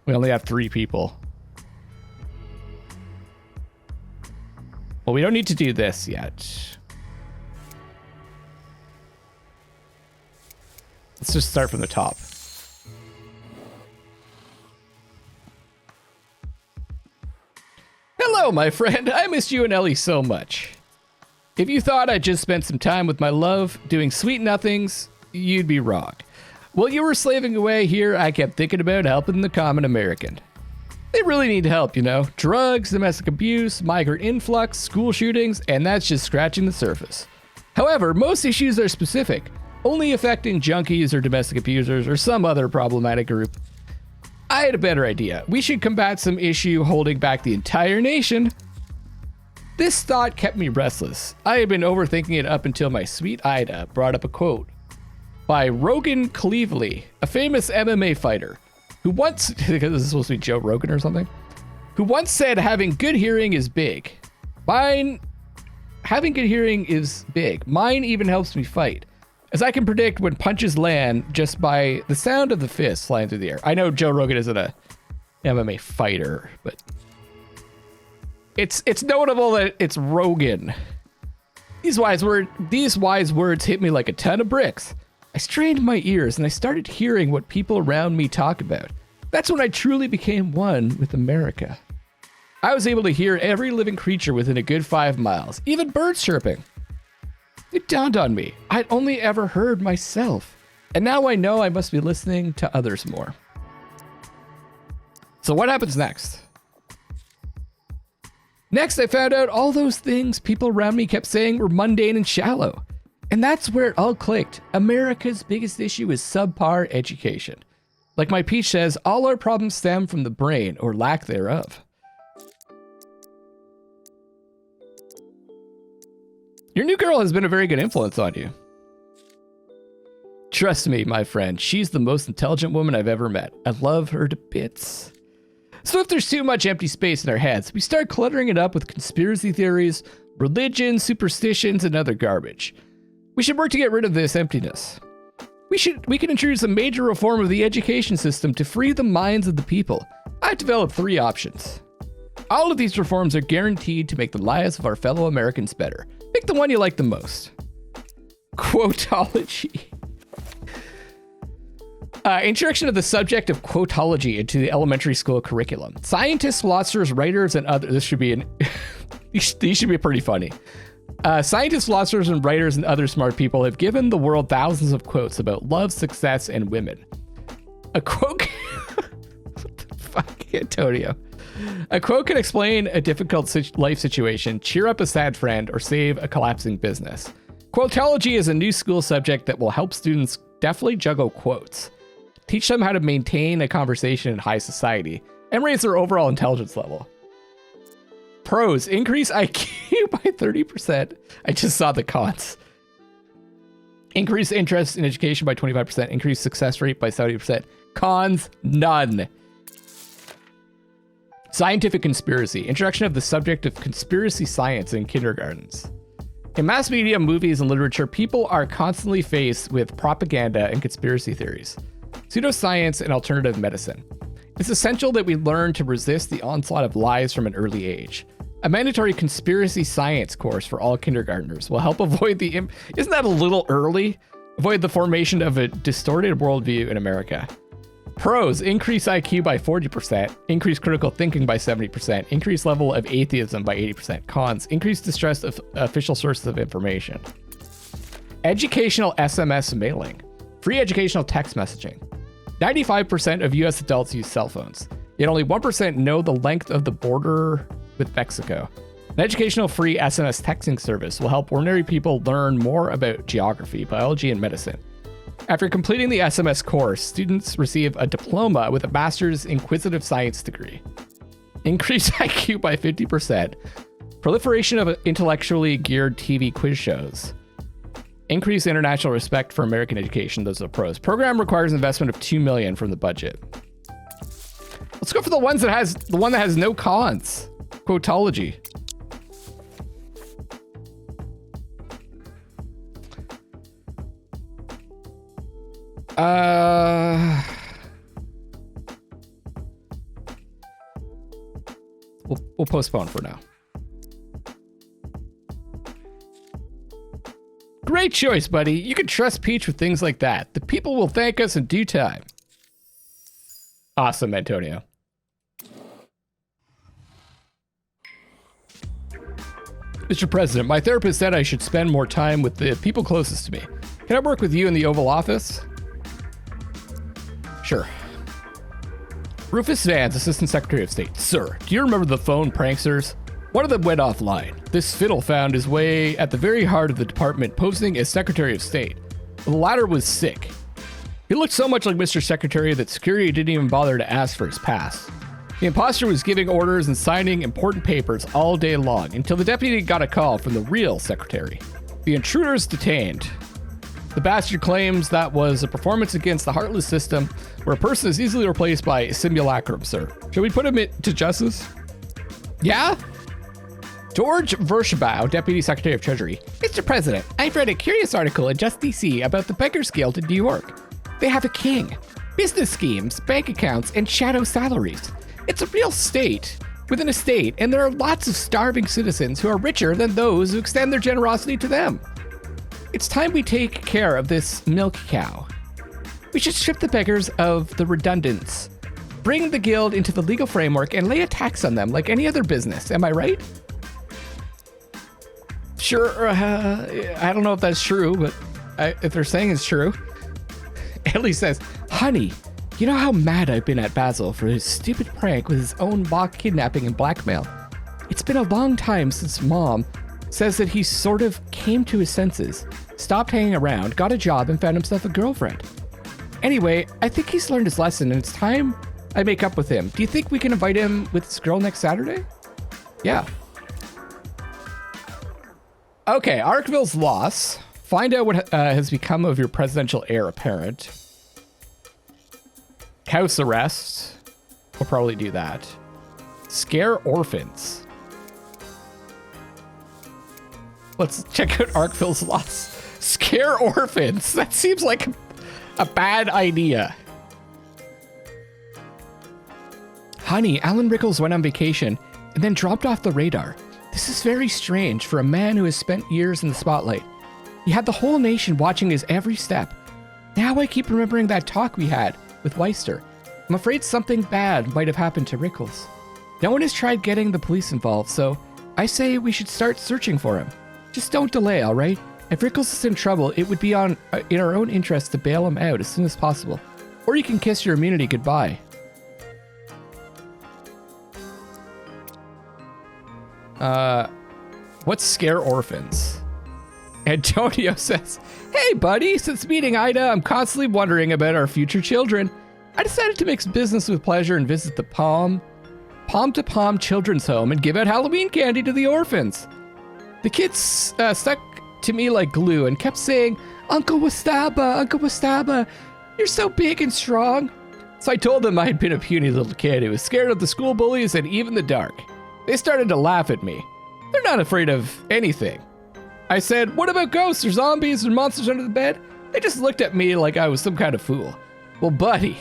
We only have 3 people. Well, we don't need to do this yet. Let's just start from the top. Hello, my friend. I missed you and Ellie so much. If you thought I just spent some time with my love doing sweet nothings, you'd be wrong. While you were slaving away here, I kept thinking about helping the common American. They really need help, you know. Drugs, domestic abuse, migrant influx, school shootings, and that's just scratching the surface. However, most issues are specific, only affecting junkies or domestic abusers or some other problematic group. I had a better idea. We should combat some issue holding back the entire nation. This thought kept me restless. I had been overthinking it up until my sweet Ida brought up a quote by Rogan Cleavely, a famous MMA fighter, who once, because this is supposed to be Joe Rogan or something, who once said having good hearing is big. Having good hearing is big. Mine even helps me fight, as I can predict when punches land just by the sound of the fist flying through the air. I know Joe Rogan isn't a MMA fighter, but it's notable that it's Rogan. These wise words hit me like a ton of bricks. I strained my ears and I started hearing what people around me talk about. That's when I truly became one with America. I was able to hear every living creature within a good 5 miles, even birds chirping. It dawned on me, I'd only ever heard myself, and now I know I must be listening to others more. So what happens next? Next, I found out all those things people around me kept saying were mundane and shallow. And that's where it all clicked. America's biggest issue is subpar education. Like my peach says, all our problems stem from the brain or lack thereof. Your new girl has been a very good influence on you. Trust me, my friend, she's the most intelligent woman I've ever met. I love her to bits. So if there's too much empty space in our heads, we start cluttering it up with conspiracy theories, religion, superstitions, and other garbage. We should work to get rid of this emptiness. We can introduce a major reform of the education system to free the minds of the people. I've developed 3 options. All of these reforms are guaranteed to make the lives of our fellow Americans better. Pick the one you like the most. Quotology. Introduction of the subject of quotology into the elementary school curriculum. Scientists, philosophers, writers, and others. This should be these should be pretty funny. Scientists, philosophers, and writers and other smart people have given the world thousands of quotes about love, success, and women. A quote... What the fuck, Antonio? A quote can explain a difficult life situation, cheer up a sad friend, or save a collapsing business. Quotology is a new school subject that will help students deftly juggle quotes, teach them how to maintain a conversation in high society, and raise their overall intelligence level. Pros, increase IQ by 30%. I just saw the cons. Increase interest in education by 25%. Increase success rate by 70%. Cons, none. Scientific conspiracy. Introduction of the subject of conspiracy science in kindergartens. In mass media, movies, and literature, people are constantly faced with propaganda and conspiracy theories, pseudoscience, and alternative medicine. It's essential that we learn to resist the onslaught of lies from an early age. A mandatory conspiracy science course for all kindergartners will help avoid the... Isn't that a little early? Avoid the formation of a distorted worldview in America. Pros, increase IQ by 40%, increase critical thinking by 70%, increase level of atheism by 80%. Cons, increase distrust of official sources of information. Educational SMS mailing. Free educational text messaging. 95% of US adults use cell phones, yet only 1% know the length of the border with Mexico. An educational free SMS texting service will help ordinary people learn more about geography, biology, and medicine. After completing the SMS course, students receive a diploma with a master's inquisitive science degree. Increase IQ by 50%. Proliferation of intellectually geared TV quiz shows. Increase international respect for American education. Those are the pros. Program requires investment of $2 million from the budget. Let's go for the one that has no cons. Quotology. We'll postpone for now. Great choice, buddy. You can trust Peach with things like that. The people will thank us in due time. Awesome, Antonio. Mr. President, my therapist said I should spend more time with the people closest to me. Can I work with you in the Oval Office? Sure. Rufus Vance, Assistant Secretary of State. Sir, do you remember the phone pranksters? One of them went offline. This fiddle found his way at the very heart of the department, posing as Secretary of State. The latter was sick. He looked so much like Mr. Secretary that security didn't even bother to ask for his pass. The imposter was giving orders and signing important papers all day long until the deputy got a call from the real secretary. The intruder is detained. The bastard claims that was a performance against the heartless system where a person is easily replaced by a simulacrum, sir. Shall we put him to justice? Yeah? George Verchoo, Deputy Secretary of Treasury. Mr. President, I've read a curious article in Just DC about the Beggars Guild in New York. They have a king, business schemes, bank accounts, and shadow salaries. It's a real state within a state, and there are lots of starving citizens who are richer than those who extend their generosity to them. It's time we take care of this milk cow. We should strip the beggars of the redundants, bring the guild into the legal framework, and lay a tax on them like any other business. Am I right? Sure, I don't know if that's true, but if they're saying it's true. Ellie says, honey, you know how mad I've been at Basil for his stupid prank with his own mock kidnapping and blackmail. It's been a long time since Mom says that he sort of came to his senses, stopped hanging around, got a job, and found himself a girlfriend. Anyway, I think he's learned his lesson, and it's time I make up with him. Do you think we can invite him with his girl next Saturday? Yeah. Okay, Areville's loss. Find out what has become of your presidential heir apparent. House arrest. We'll probably do that. Scare orphans. Let's check out Areville's loss. Scare orphans. That seems like a bad idea. Honey, Alan Rickles went on vacation and then dropped off the radar. This is very strange for a man who has spent years in the spotlight. He had the whole nation watching his every step. Now I keep remembering that talk we had with Weister. I'm afraid something bad might have happened to Rickles. No one has tried getting the police involved, so I say we should start searching for him. Just don't delay, all right? If Rickles is in trouble, it would be in our own interest to bail him out as soon as possible. Or you can kiss your immunity goodbye. What's scare orphans? Antonio says, hey buddy, since meeting Ida, I'm constantly wondering about our future children. I decided to mix business with pleasure and visit the Palm to Palm Children's Home and give out Halloween candy to the orphans. The kids stuck to me like glue and kept saying, Uncle Wastaba, you're so big and strong. So I told them I had been a puny little kid who was scared of the school bullies and even the dark. They started to laugh at me. They're not afraid of anything. I said, what about ghosts or zombies or monsters under the bed? They just looked at me like I was some kind of fool. Well, buddy,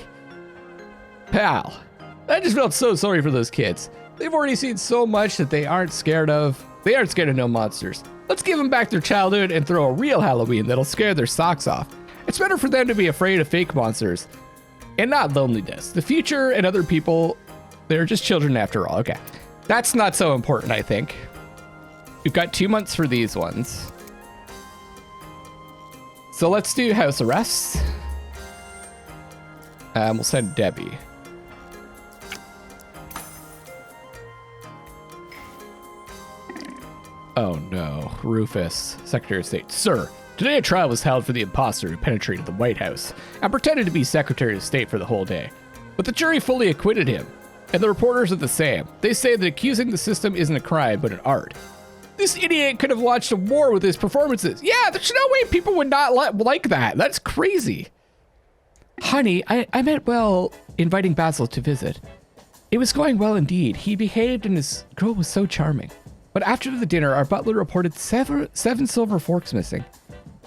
pal, I just felt so sorry for those kids. They've already seen so much that they aren't scared of no monsters. Let's give them back their childhood and throw a real Halloween that'll scare their socks off. It's better for them to be afraid of fake monsters and not loneliness. The future and other people, they're just children after all. Okay, that's not so important, I think. We've got 2 months for these ones. So let's do house arrests. We'll send Debbie. Oh no, Rufus, Secretary of State. Sir, today a trial was held for the imposter who penetrated the White House and pretended to be Secretary of State for the whole day. But the jury fully acquitted him, and the reporters are the same. They say that accusing the system isn't a crime, but an art. This idiot could have launched a war with his performances. Yeah, there's no way people would not like that. That's crazy. Honey, I meant, well, inviting Basil to visit. It was going well indeed. He behaved and his girl was so charming. But after the dinner, our butler reported seven silver forks missing.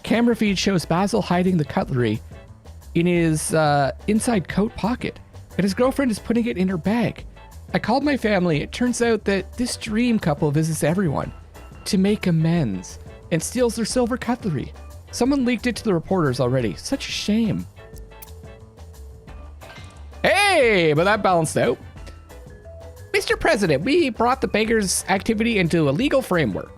Camera feed shows Basil hiding the cutlery in his inside coat pocket, and his girlfriend is putting it in her bag. I called my family. It turns out that this dream couple visits everyone to make amends and steals their silver cutlery. Someone leaked it to the reporters already. Such a shame. Hey, but that balanced out. Mr. President, we brought the beggars' activity into a legal framework.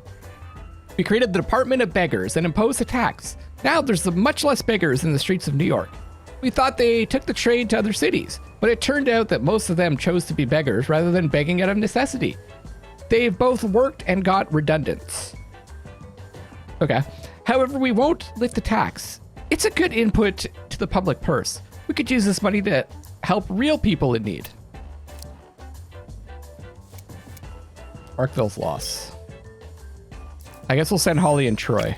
We created the Department of Beggars and imposed a tax. Now there's much less beggars in the streets of New York. We thought they took the trade to other cities, but it turned out that most of them chose to be beggars rather than begging out of necessity. They've both worked and got redundance. Okay. However, we won't lift the tax. It's a good input to the public purse. We could use this money to help real people in need. Areville's loss. I guess we'll send Holly and Troy.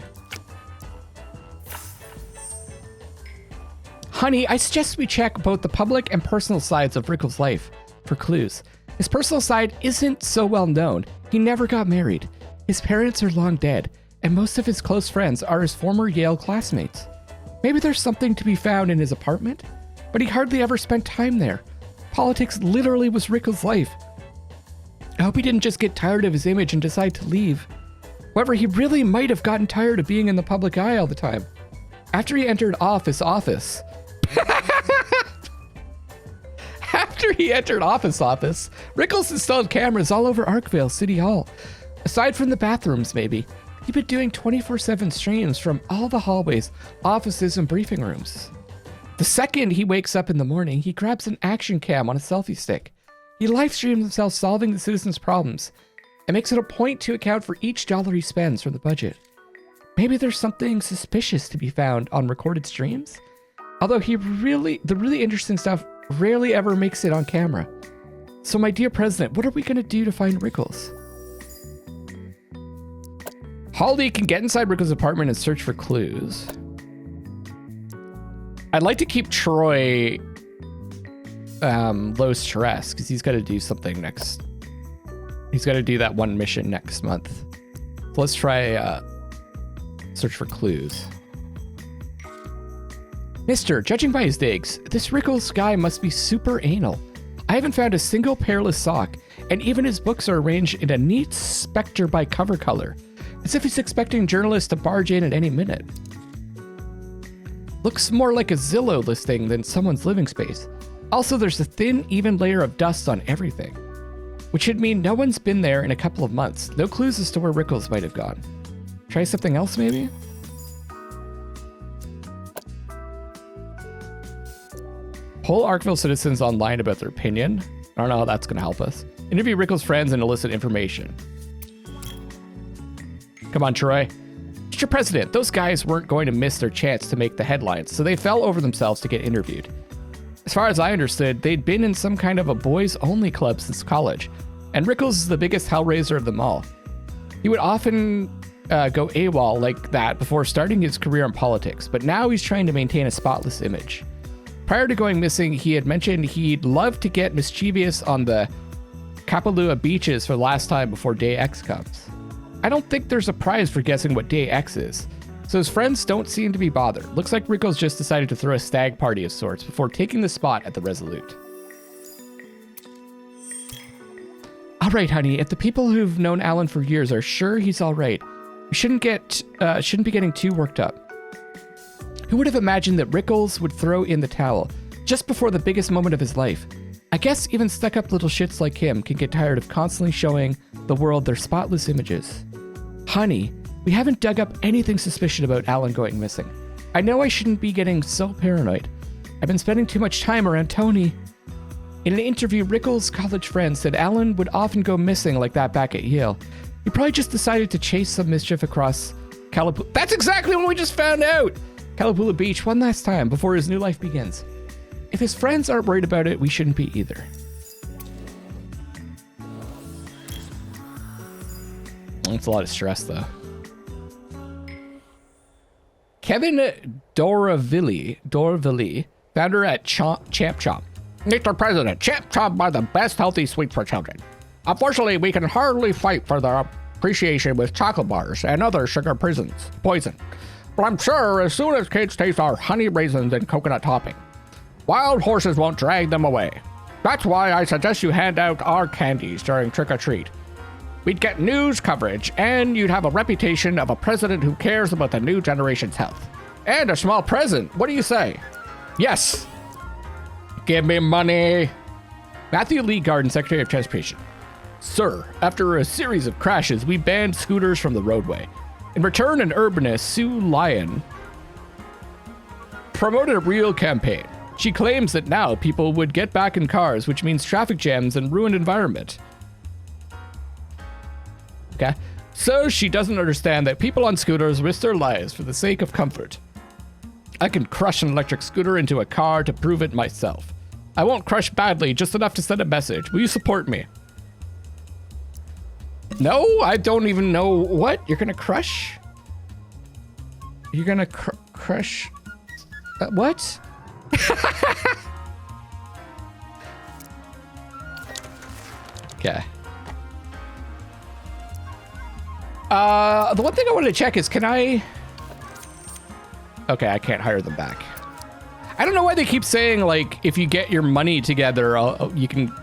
Honey, I suggest we check both the public and personal sides of Rickles' life for clues. His personal side isn't so well known. He never got married. His parents are long dead, and most of his close friends are his former Yale classmates. Maybe there's something to be found in his apartment, but he hardly ever spent time there. Politics literally was Rickles' life. I hope he didn't just get tired of his image and decide to leave. However, he really might have gotten tired of being in the public eye all the time. After he entered office, Rickles installed cameras all over Areville City Hall. Aside from the bathrooms, maybe, he'd been doing 24/7 streams from all the hallways, offices, and briefing rooms. The second he wakes up in the morning, he grabs an action cam on a selfie stick. He live streams himself solving the citizens' problems and makes it a point to account for each dollar he spends from the budget. Maybe there's something suspicious to be found on recorded streams? Although the really interesting stuff rarely ever makes it on camera. So my dear president, what are we gonna do to find Rickles? Holly can get inside Rickles' apartment and search for clues. I'd like to keep Troy low stress because he's got to do something next. He's got to do that one mission next month. So let's try search for clues. Mister, judging by his digs, this Rickles guy must be super anal. I haven't found a single pairless sock, and even his books are arranged in a neat specter by cover color, as if he's expecting journalists to barge in at any minute. Looks more like a Zillow listing than someone's living space. Also, there's a thin, even layer of dust on everything, which should mean no one's been there in a couple of months. No clues as to where Rickles might have gone. Try something else, maybe? Poll Areville citizens online about their opinion. I don't know how that's going to help us. Interview Rickles' friends and elicit information. Come on, Troy. Mr. President, those guys weren't going to miss their chance to make the headlines, so they fell over themselves to get interviewed. As far as I understood, they'd been in some kind of a boys-only club since college, and Rickles is the biggest hellraiser of them all. He would often go AWOL like that before starting his career in politics, but now he's trying to maintain a spotless image. Prior to going missing, he had mentioned he'd love to get mischievous on the Kapalua beaches for the last time before Day X comes. I don't think there's a prize for guessing what Day X is, so his friends don't seem to be bothered. Looks like Rickles just decided to throw a stag party of sorts before taking the spot at the Resolute. All right, honey, if the people who've known Alan for years are sure he's all right, we shouldn't be getting too worked up. Who would have imagined that Rickles would throw in the towel just before the biggest moment of his life? I guess even stuck-up little shits like him can get tired of constantly showing the world their spotless images. Honey, we haven't dug up anything suspicious about Alan going missing. I know I shouldn't be getting so paranoid. I've been spending too much time around Tony. In an interview, Rickles' college friend said Alan would often go missing like that back at Yale. He probably just decided to chase some mischief across Kalapoola. That's exactly what we just found out! Kalapoola Beach one last time before his new life begins. If his friends aren't worried about it, we shouldn't be either. That's a lot of stress, though. Kevin Doraville, founder at Champ Chomp. Mr. President, Champ Chomp are the best healthy sweets for children. Unfortunately, we can hardly fight for their appreciation with chocolate bars and other sugar poison. But I'm sure as soon as kids taste our honey raisins and coconut topping, wild horses won't drag them away. That's why I suggest you hand out our candies during trick-or-treat. We'd get news coverage, and you'd have a reputation of a president who cares about the new generation's health. And a small present. What do you say? Yes. Give me money. Matthew Lee Garden, Secretary of Transportation. Sir, after a series of crashes, we banned scooters from the roadway. In return, an urbanist, Sue Lyon, promoted a real campaign. She claims that now people would get back in cars, which means traffic jams and ruined environment. Okay. So she doesn't understand that people on scooters risk their lives for the sake of comfort. I can crush an electric scooter into a car to prove it myself. I won't crush badly, just enough to send a message. Will you support me? No, I don't even know what. You're gonna crush? You're gonna crush? What? Okay. The one thing I wanted to check is, can I... Okay, I can't hire them back. I don't know why they keep saying, like, if you get your money together, you can...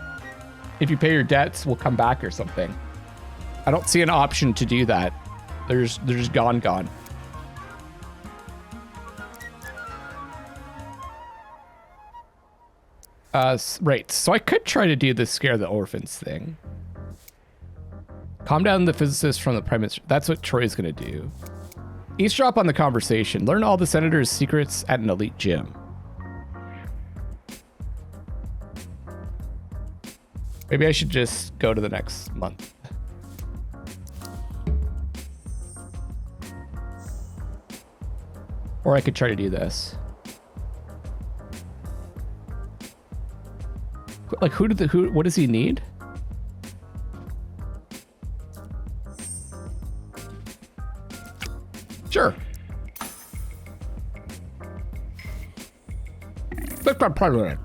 If you pay your debts, we'll come back or something. I don't see an option to do that. They're just gone. Right, so I could try to do the scare the orphans thing. Calm down the physicist from the prime minister. That's what Troy's gonna do. Eavesdrop on the conversation. Learn all the senator's secrets at an elite gym. Maybe I should just go to the next month. Or I could try to do this. Like, what does he need? Sure. Mr. President,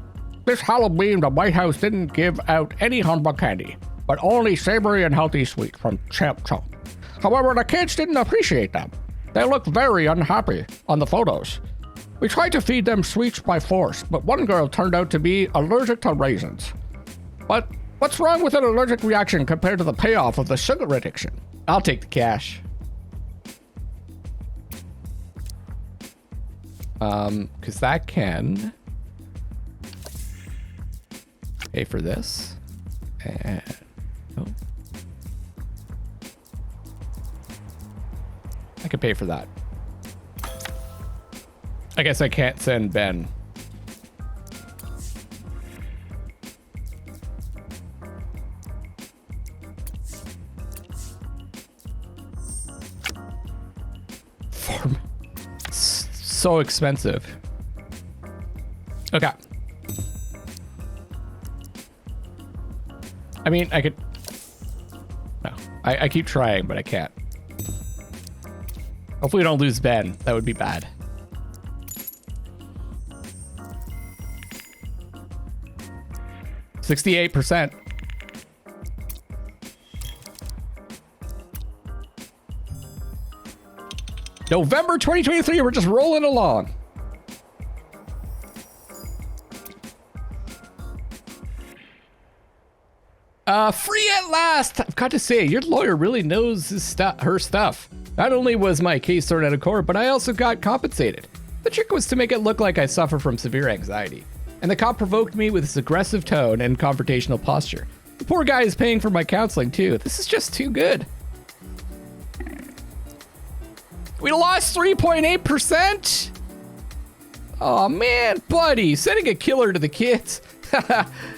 this Halloween, the White House didn't give out any humbug candy, but only savory and healthy sweets from Champ Chomp. However, the kids didn't appreciate them. They looked very unhappy on the photos. We tried to feed them sweets by force, but one girl turned out to be allergic to raisins. But what's wrong with an allergic reaction compared to the payoff of the sugar addiction? I'll take the cash. Because that can pay for this. And oh. I could pay for that. I guess I can't send Ben. So expensive. Okay. I mean, I could... No. I keep trying, but I can't. Hopefully we don't lose Ben. That would be bad. %68%. November 2023, we're just rolling along. Free at last. I've got to say, your lawyer really knows her stuff. Not only was my case thrown out of court, but I also got compensated. The trick was to make it look like I suffer from severe anxiety. And the cop provoked me with his aggressive tone and confrontational posture. The poor guy is paying for my counseling too. This is just too good. We lost 3.8%. Oh man, buddy, sending a killer to the kids.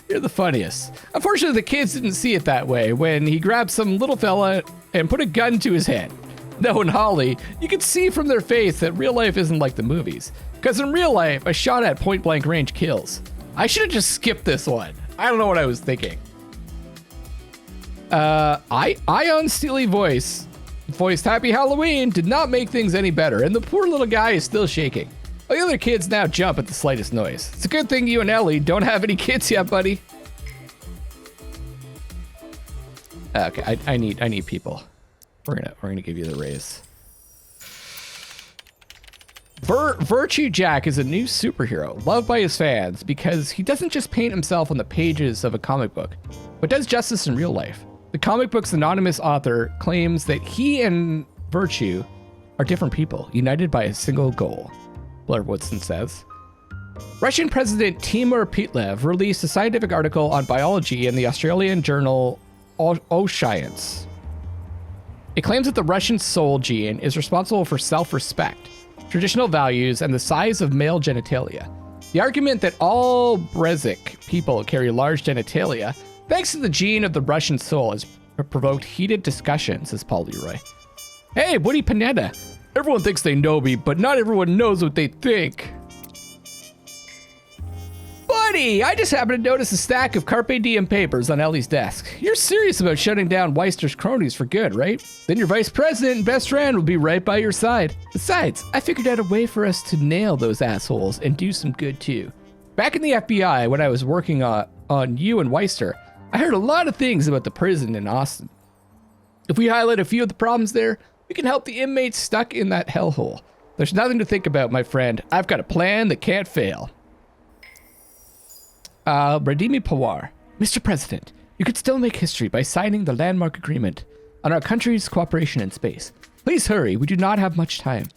You're the funniest. Unfortunately, the kids didn't see it that way when he grabbed some little fella and put a gun to his head. No, and Holly, you can see from their face that real life isn't like the movies. Because in real life, a shot at point blank range kills. I should have just skipped this one. I don't know what I was thinking. Ion Steely voiced Happy Halloween did not make things any better, and the poor little guy is still shaking. All the other kids now jump at the slightest noise. It's a good thing you and Ellie don't have any kids yet, buddy. Okay, I need people. We're gonna give you the raise. Verchoo Jack is a new superhero, loved by his fans because he doesn't just paint himself on the pages of a comic book, but does justice in real life. The comic book's anonymous author claims that he and Verchoo are different people, united by a single goal, Blair Woodson says. Russian President Timur Petlev released a scientific article on biology in the Australian journal Science. It claims that the Russian soul gene is responsible for self-respect, traditional values, and the size of male genitalia. The argument that all Brezhik people carry large genitalia, thanks to the gene of the Russian soul, has provoked heated discussions, says Paul Leroy. Hey, Woody Panetta. Everyone thinks they know me, but not everyone knows what they think. Buddy, I just happened to notice a stack of Carpe Diem papers on Ellie's desk. You're serious about shutting down Weister's cronies for good, right? Then your vice president and best friend will be right by your side. Besides, I figured out a way for us to nail those assholes and do some good too. Back in the FBI, when I was working on you and Weister, I heard a lot of things about the prison in Austin. If we highlight a few of the problems there, we can help the inmates stuck in that hellhole. There's nothing to think about, my friend. I've got a plan that can't fail. Radimi Pawar. Mr. President, you could still make history by signing the landmark agreement on our country's cooperation in space. Please hurry, we do not have much time.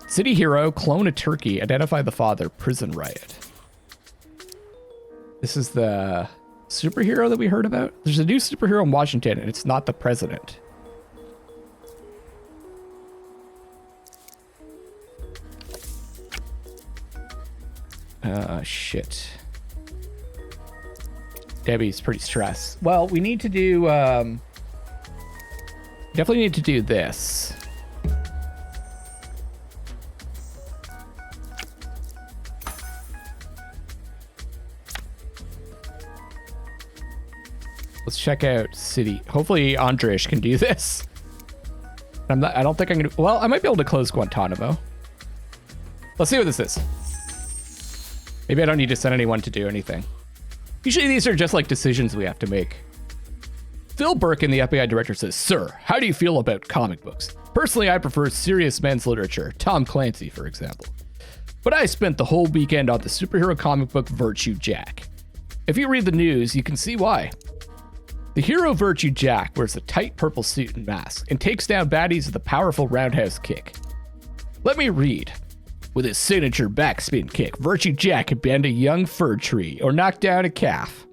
City hero, clone a turkey, identify the father, prison riot. This is the superhero that we heard about? There's a new superhero in Washington, and it's not the president. Shit. Debbie's pretty stressed. Well, we need to do, definitely need to do this. Let's check out City. Hopefully Andrish can do this. I don't think I'm gonna, well, I might be able to close Guantanamo. Let's see what this is. Maybe I don't need to send anyone to do anything. Usually these are just like decisions we have to make. Phil Birkin, the FBI director, says, Sir, how do you feel about comic books? Personally, I prefer serious men's literature, Tom Clancy, for example. But I spent the whole weekend on the superhero comic book Verchoo Jack. If you read the news, you can see why. The hero Verchoo Jack wears a tight purple suit and mask and takes down baddies with a powerful roundhouse kick. Let me read. With his signature backspin kick, Verchoo Jack can bend a young fir tree or knock down a calf.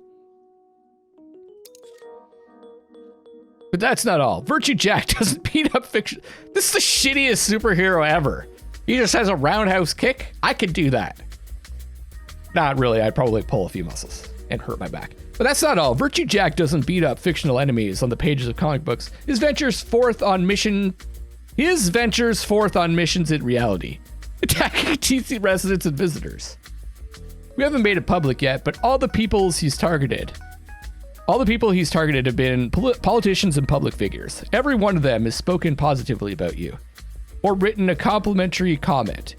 But that's not all. Verchoo Jack doesn't beat up fiction. This is the shittiest superhero ever. He just has a roundhouse kick. I could do that. Not really. I'd probably pull a few muscles and hurt my back. But that's not all. Verchoo Jack doesn't beat up fictional enemies on the pages of comic books. His ventures forth on missions in reality, attacking TC residents and visitors. We haven't made it public yet, but all the people he's targeted have been politicians and public figures. Every one of them has spoken positively about you or written a complimentary comment.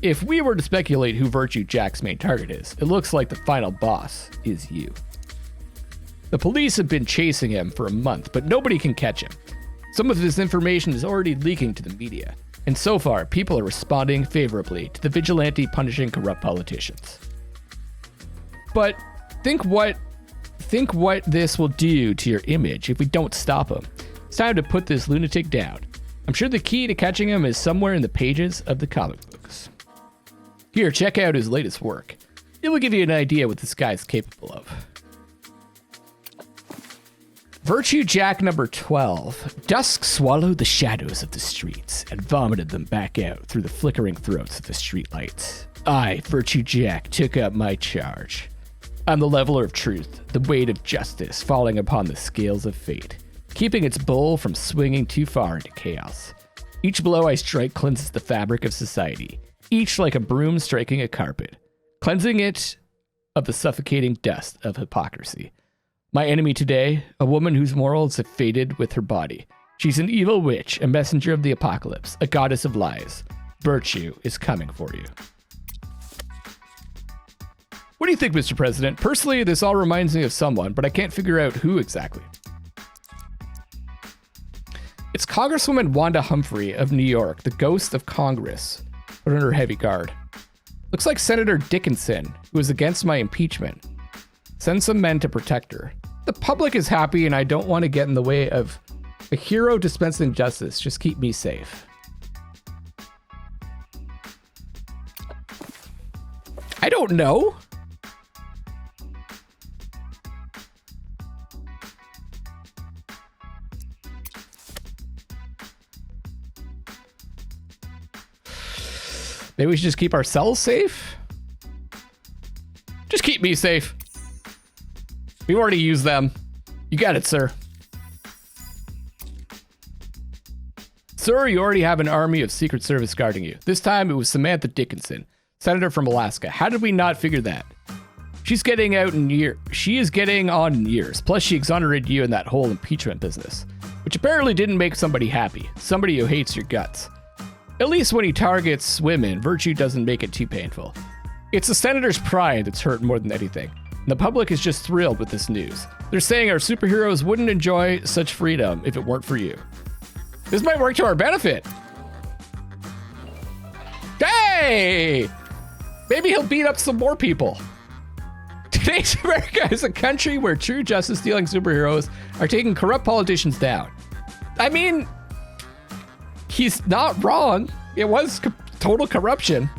If we were to speculate who Verchoo Jack's main target is, it looks like the final boss is you. The police have been chasing him for a month, but nobody can catch him. Some of this information is already leaking to the media, and so far, people are responding favorably to the vigilante punishing corrupt politicians. But think what this will do to your image if we don't stop him. It's time to put this lunatic down. I'm sure the key to catching him is somewhere in the pages of the comic books. Here, check out his latest work. It will give you an idea what this guy's capable of. Verchoo Jack number 12. Dusk swallowed the shadows of the streets and vomited them back out through the flickering throats of the streetlights. I, Verchoo Jack, took up my charge. I'm the leveler of truth, the weight of justice falling upon the scales of fate, keeping its bowl from swinging too far into chaos. Each blow I strike cleanses the fabric of society, each like a broom striking a carpet, cleansing it of the suffocating dust of hypocrisy. My enemy today, a woman whose morals have faded with her body. She's an evil witch, a messenger of the apocalypse, a goddess of lies. Verchoo is coming for you. What do you think, Mr. President? Personally, this all reminds me of someone, but I can't figure out who exactly. It's Congresswoman Wanda Humphrey of New York, the ghost of Congress, put under heavy guard. Looks like Senator Dickinson, who was against my impeachment. Send some men to protect her. The public is happy and I don't want to get in the way of a hero dispensing justice. Just keep me safe. I don't know. Maybe we should just keep ourselves safe? Just keep me safe. We've already used them. You got it, sir. Sir, you already have an army of Secret Service guarding you. This time it was Samantha Dickinson, senator from Alaska. How did we not figure that? She's getting out in years. She is getting on in years. Plus, she exonerated you in that whole impeachment business, which apparently didn't make somebody happy. Somebody who hates your guts. At least when he targets women, Verchoo doesn't make it too painful. It's the senator's pride that's hurt more than anything. And the public is just thrilled with this news. They're saying our superheroes wouldn't enjoy such freedom if it weren't for you. This might work to our benefit. Hey! Maybe he'll beat up some more people. Today's America is a country where true justice-dealing superheroes are taking corrupt politicians down. I mean, he's not wrong. It was total corruption.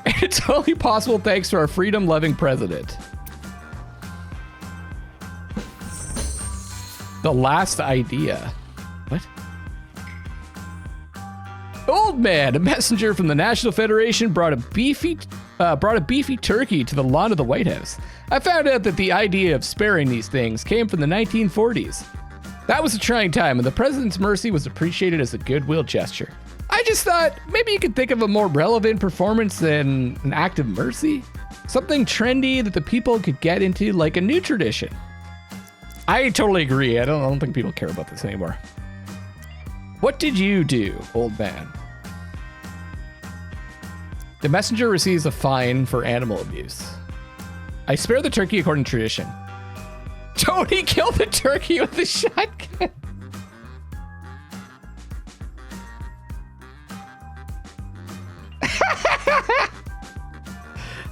And it's only possible thanks to our freedom-loving president. The last idea. What? Old man, a messenger from the National Federation, brought a beefy turkey to the lawn of the White House. I found out that the idea of sparing these things came from the 1940s. That was a trying time, and the president's mercy was appreciated as a goodwill gesture. I just thought maybe you could think of a more relevant performance than an act of mercy. Something trendy that the people could get into, like a new tradition. I totally agree. I don't think people care about this anymore. What did you do, old man? The messenger receives a fine for animal abuse. I spare the turkey according to tradition. Tony killed the turkey with a shotgun.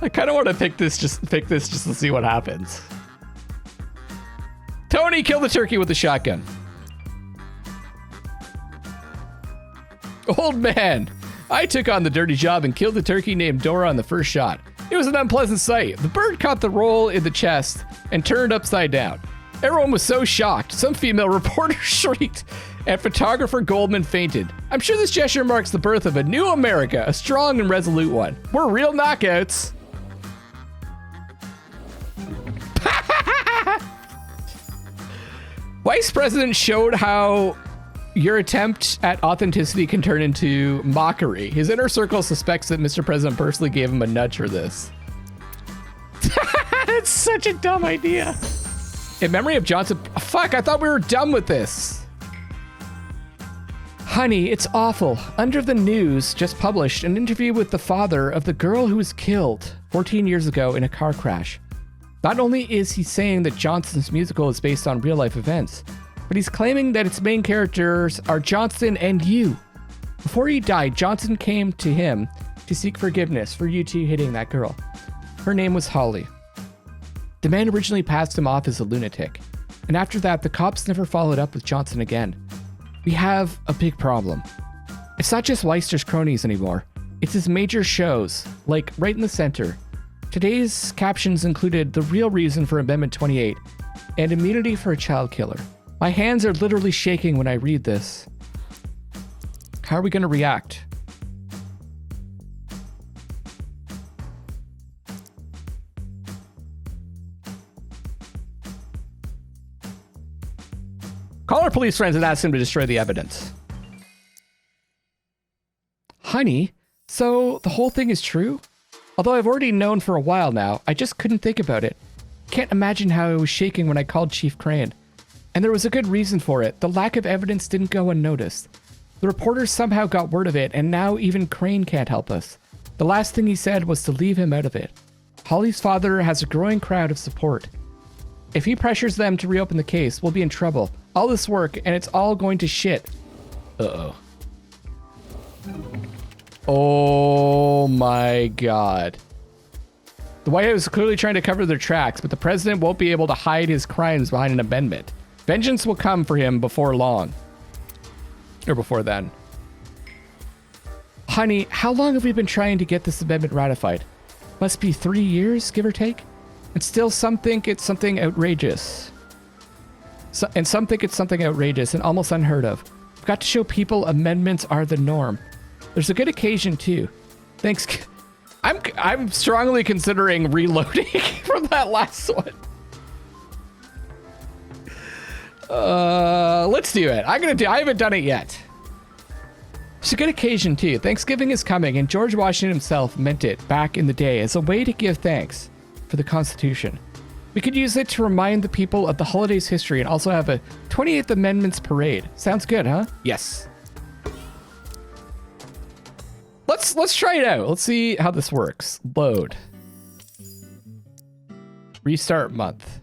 I kind of want to pick this just to see what happens. Tony killed the turkey with a shotgun. Old man, I took on the dirty job and killed the turkey named Dora on the first shot. It was an unpleasant sight. The bird caught the roll in the chest and turned upside down. Everyone was so shocked. Some female reporter shrieked, and photographer Goldman fainted. I'm sure this gesture marks the birth of a new America, a strong and resolute one. We're real knockouts. Vice President showed how your attempt at authenticity can turn into mockery. His inner circle suspects that Mr. President personally gave him a nudge for this. It's such a dumb idea. In memory of Johnson... Fuck, I thought we were done with this. Honey, it's awful. Under the News just published an interview with the father of the girl who was killed 14 years ago in a car crash. Not only is he saying that Johnson's musical is based on real-life events, but he's claiming that its main characters are Johnson and you. Before he died, Johnson came to him to seek forgiveness for you two hitting that girl. Her name was Holly. The man originally passed him off as a lunatic, and after that, the cops never followed up with Johnson again. We have a big problem. It's not just Weister's cronies anymore. It's his major shows, like right in the center. Today's captions included the real reason for Amendment 28 and immunity for a child killer. My hands are literally shaking when I read this. How are we going to react? Call our police friends and ask them to destroy the evidence. Honey, so the whole thing is true? Although I've already known for a while now, I just couldn't think about it. Can't imagine how I was shaking when I called Chief Crane. And there was a good reason for it. The lack of evidence didn't go unnoticed. The reporters somehow got word of it, and now even Crane can't help us. The last thing he said was to leave him out of it. Holly's father has a growing crowd of support. If he pressures them to reopen the case, we'll be in trouble. All this work, and it's all going to shit. Uh-oh. Oh my God. The White House is clearly trying to cover their tracks, but the president won't be able to hide his crimes behind an amendment. Vengeance will come for him before long. Or before then. Honey, how long have we been trying to get this amendment ratified? Must be 3 years, give or take? And still some think it's something outrageous. And some think it's something outrageous and almost unheard of. We've got to show people amendments are the norm. There's a good occasion, too. Thanks. I'm strongly considering reloading from that last one. Let's do it. I haven't done it yet. It's a good occasion, too. Thanksgiving is coming, and George Washington himself meant it back in the day as a way to give thanks for the Constitution. We could use it to remind the people of the holiday's history and also have a 28th Amendments parade. Sounds good, huh? Yes. Let's try it out. Let's see how this works. Load. Restart month.